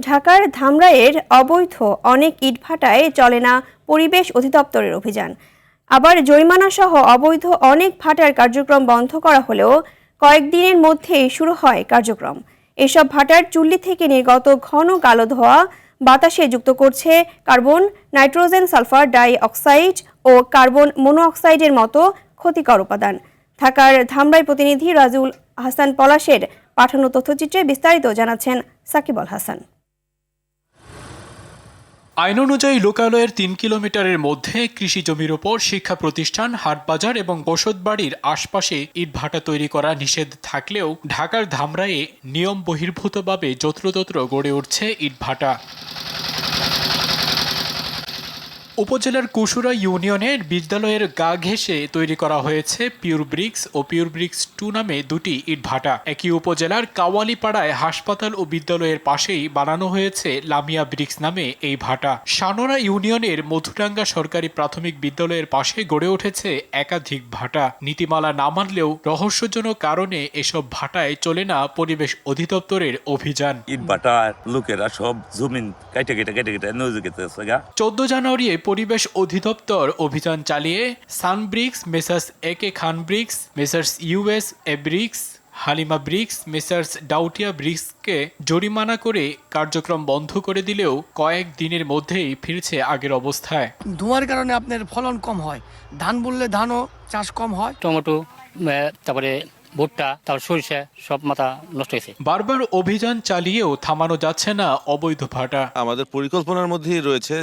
ঢাকার ধামরাইয়ের অবৈধ অনেক ইটভাটায় চলে না পরিবেশ অধিদপ্তরের অভিযান। আবার জরিমানা সহ অবৈধ অনেক ভাটার কার্যক্রম বন্ধ করা হলেও কয়েকদিনের মধ্যেই শুরু হয় কার্যক্রম। এসব ভাটার চুল্লি থেকে নির্গত ঘন কালো ধোঁয়া বাতাসে যুক্ত করছে carbon, nitrogen, sulphur die oxide ও কার্বন মনোঅক্সাইডের মতো ক্ষতিকর উপাদান। ঢাকার ধামরাই প্রতিনিধি রাজুল হাসান পলাশের পাঠানো তথ্যচিত্রে বিস্তারিত জানাচ্ছেন সাকিব আল হাসান। আইন অনুযায়ী লোকালয়ের ৩ কিলোমিটারের মধ্যে কৃষি জমির ওপর শিক্ষা প্রতিষ্ঠান, হাটবাজার এবং বসতবাড়ির আশপাশে ইটভাটা তৈরি করা নিষেধ থাকলেও ঢাকার ধামরাইয়ে নিয়ম বহির্ভূতভাবে যত্রতত্র গড়ে উঠছে ইটভাটা। উপজেলার কুশুরা ইউনিয়নের বিদ্যালয়ের গা ঘেঁষে তৈরি করা হয়েছে পিওর ব্রিক্স ও পিওর ব্রিক্স 2 নামে দুটি ইটভাটা। একই উপজেলার কাওয়ালিপাড়ায় হাসপাতাল ও বিদ্যালয়ের পাশেই বানানো হয়েছে লামিয়া ব্রিক্স নামে এই ভাটা। সানোরা ইউনিয়নের মধুরাঙ্গা সরকারি প্রাথমিক বিদ্যালয়ের পাশে গড়ে উঠেছে একাধিক ভাটা। নীতিমালা না মানলেও রহস্যজনক কারণে এসব ভাটায় চলে না পরিবেশ অধিদপ্তরের অভিযান। ইটভাটার লোকেরা সব জমিন কেটে 14 জানুয়ারি পরিবেশ অধিদপ্তর অভিযান চালিয়ে সান bricks, messrs AK Khan bricks, messrs US A bricks, Halima bricks, messrs ডাউটিয়া ব্রিক্সকে জরিমানা করে কার্যক্রম বন্ধ করে দিলেও কয়েক দিনের মধ্যেই ফিরছে আগের অবস্থায়। ধোঁয়ার কারণে আপনার ফলন কম হয়, ধান বললে ধানও চাষ কম হয়, টমেটো, তারপরে ভুট্টা, তারপর সরিষা সব মাথা নষ্ট হয়েছে। বারবার অভিযান চালিয়েও থামানো যাচ্ছে না অবৈধ ভাটা। আমাদের পরিকল্পনার মধ্যেই রয়েছে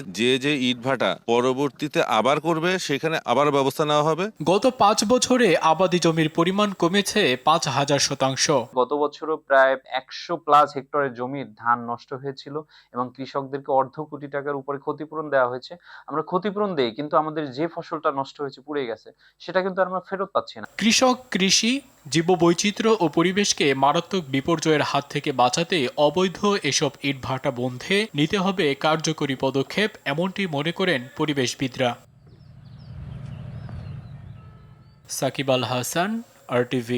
যে ইট ভাটা পরবর্তীতে আবার করবে সেখানে আবার ব্যবস্থা নেওয়া হবে। গত 5 বছরে আবাদি জমির পরিমাণ কমেছে 5000%। গত বছরও প্রায় 100+ হেক্টরের জমির ধান নষ্ট হয়েছিল এবং কৃষকদেরকে অর্ধ কোটি টাকার উপরে ক্ষতিপূরণ দেওয়া হয়েছে। আমরা ক্ষতিপূরণ দেই, কিন্তু আমাদের যে ফসলটা নষ্ট হয়েছে, পুড়ে গেছে, সেটা কিন্তু আমরা ফেরত পাচ্ছি না। কৃষক, কৃষি, জীববৈচিত্র্য ও পরিবেশকে মারাত্মক বিপর্যয়ের হাত থেকে বাঁচাতে অবৈধ এসব ইটভাটা বন্ধে নিতে হবে কার্যকরী পদক্ষেপ, এমনটি মনে করেন পরিবেশবিদরা। সাকিব আল হাসান, RTV।